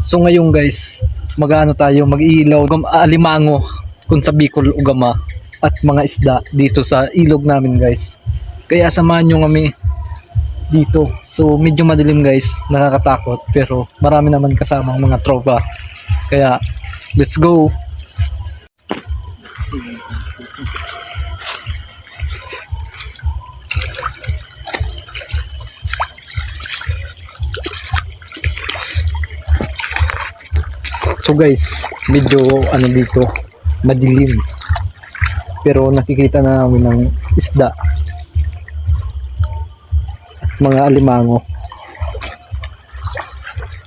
So ngayon guys, mag-ano tayo, mag-iilaw alimango kung sa Bicol Ugama at mga isda dito sa ilog namin guys. Kaya samahan nyo kami dito. So medyo madilim guys, nakakatakot pero marami naman kasamang mga tropa. Kaya let's go. So guys, medyo ano dito, madilim. Pero nakikita na namin ng isda at mga alimango.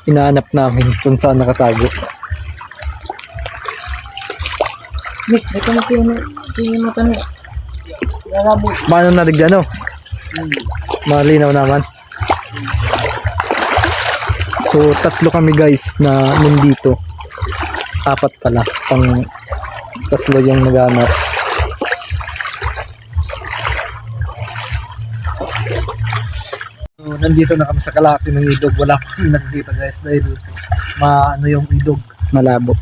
Inaanap namin kung saan nakatago. Nick, ito na yung mata mo. Paano naligyan no? Malinaw naman. So tatlo kami guys na nandito. Apat pala, pang tatlo yung naghanap. So, nandito na kami sa kalapit ng ilog. Wala pa kami nakikita guys dahil ano yung ilog, malabo.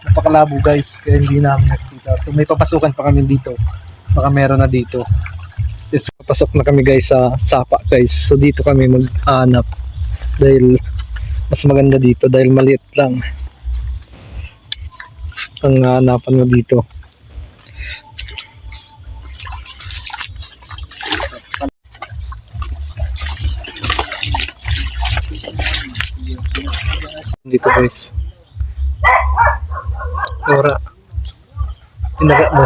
Napakalabo guys, kaya hindi namin nakikita. So may papasukan pa kami dito. Baka meron na dito. Yes, papasok na kami guys sa sapa guys. So dito kami mag-hanap dahil mas maganda dito dahil maliit lang ang hanapan mo dito. Dito guys. Ora. Tinaga mo.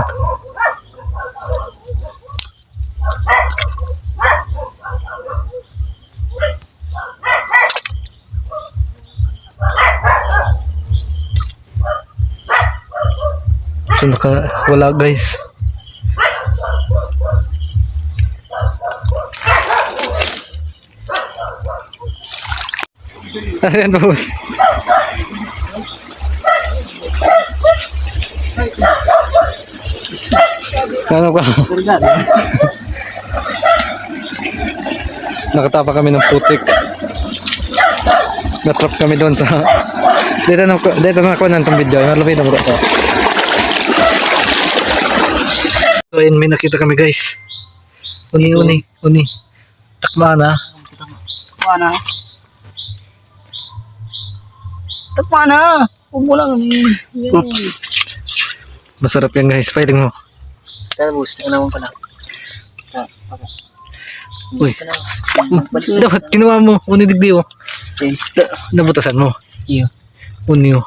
So wala guys. Ayan boss. Ano ka? Nakatapa kami ng putik. Natrap kami doon sa dito na ako nantong video. Malapit na mo ito. So ayun, may nakita kami guys. Uni. Takma na. Huwag mo lang. Oops. Masarap yan guys. Fighting mo. Talbos, tingnan mo pala. Uy. Dapat kinuha mo. Uni digdi oh. Nabutasan mo. Iyo. Uni oh.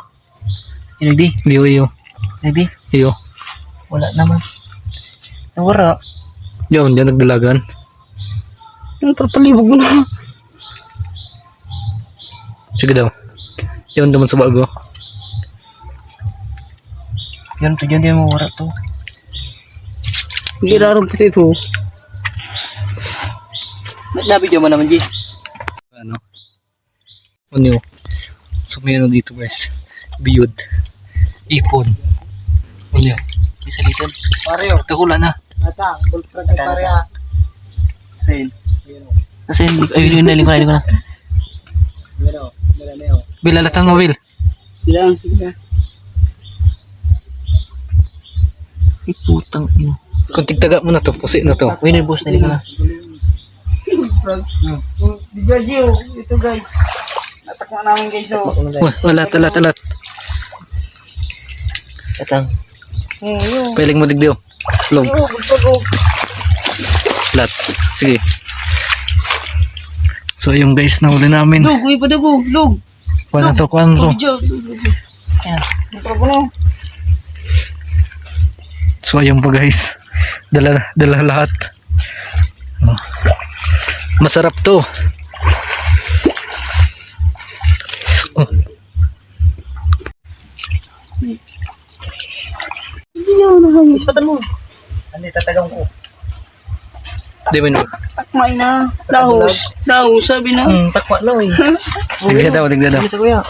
Inagdi? Iyo. Maybe? Iyo. Wala naman. Nawara. Diyan nagdalagan. Palibog mo na. Sige daw. Yan naman sa bago. Yan to dyan, di mo wara to. Hindi larong pati ito. Nabidyo mo naman, G. Ano? Ano? So may ano dito guys. Biyod. Ipon. Ano? Isa dito. Pareho. Takula na. Ata, bulprag ni pareha. Sayin. Sayin, ayun na, lingko na. Bil, alatang mo Bil. Bilang. Ay, putang ino. Kung tigtaga mo na to, pusi na to. Winner boss, nalika na. Video, ito guys. Natakma namin guys. Alat. Atang. Piling mo digdiyo. Log. Alat. Sige. So yung guys na huli namin. Log, uy pa dago. Log. Kuha na to. Ayan. Ano? So ayun po guys. Dala lahat. Oh. Masarap to. Oh. Ispatan mo. Ano tatagang ko? Di mo no. Takmay na. Lahos, sabi na. Takma na eh. Tigda daw. Dito kuya.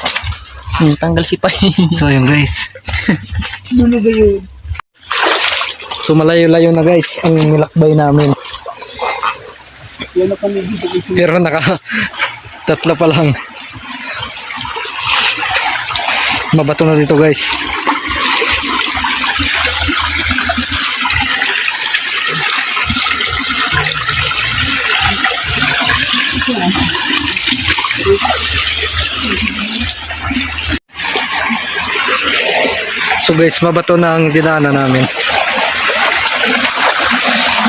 Tanggal sipay. So ayun guys. Dulo ba yun? So malayo-layo na guys ang nilakbay namin. Yan na kami dito. Pero tatlo pa lang. Mabato na dito guys. So guys, mabato na ang dinaanan namin.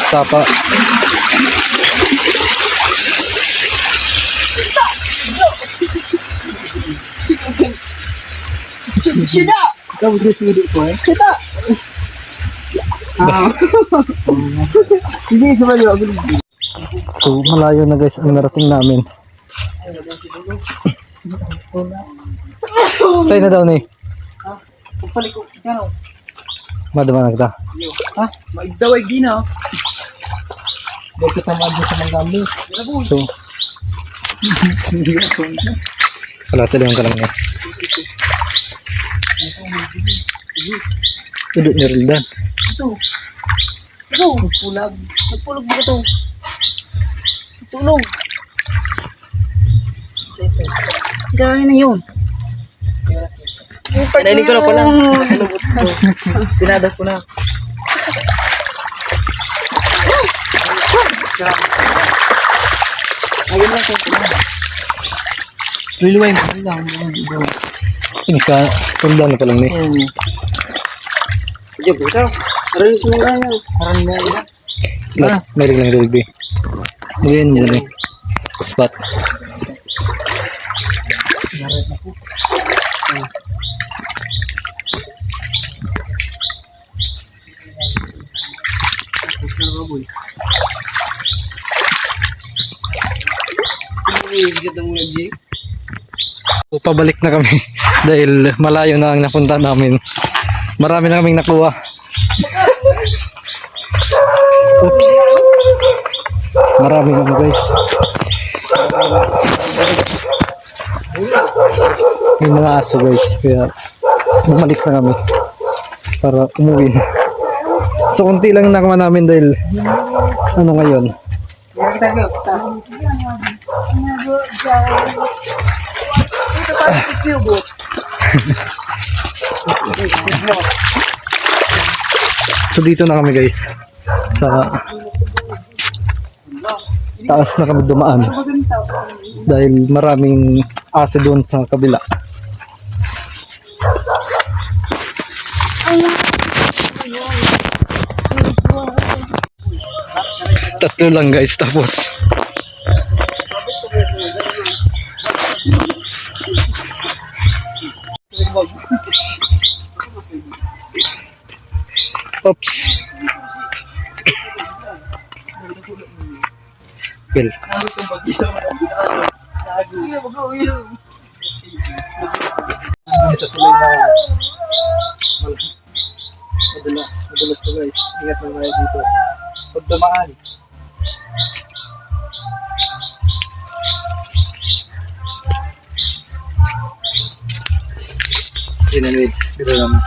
Sapa. Sida! Ikaw gusto mo dito eh? Sida! Hindi sa malayo. So malayo na guys ang narating namin. Sa'yo na daw ni. Pagpalik ko, gano'n? Madama na kita. Ha? Maigdaway gina. Dito sa mga sa mga gambi. So wala talagang ka lang niya. Tudok ni Roldan. Ito. Ito. Nagpulag. Nagpulag mo ito. Tulong. Gaya na yun. Pinainig ko na pala. Tinadas ko na. Ayun lang siya. Luluwain ko lang. Ini ka Roldan na pa lang ni. Diyan po ito. Aral yung sumula niya. Aral na yun. Meron lang Roldan. Ngayon mo ni. Spot. Narat na po. So, pabalik na kami dahil malayo na ang napunta namin. Marami na kaming nakuha. Oops. Marami na guys. May mga aso guys. Kaya bumalik na kami para umuwi na. So konti lang nakuha namin dahil ano ngayon. So dito na kami guys sa taas na kami dumaan dahil maraming aso doon sa kabila. Tatlo lang guys tapos oops. Well. Sa tuloy na madalas to guys. Ingat lang tayo dito. Pag dumaan. Sinanwid. Dito naman.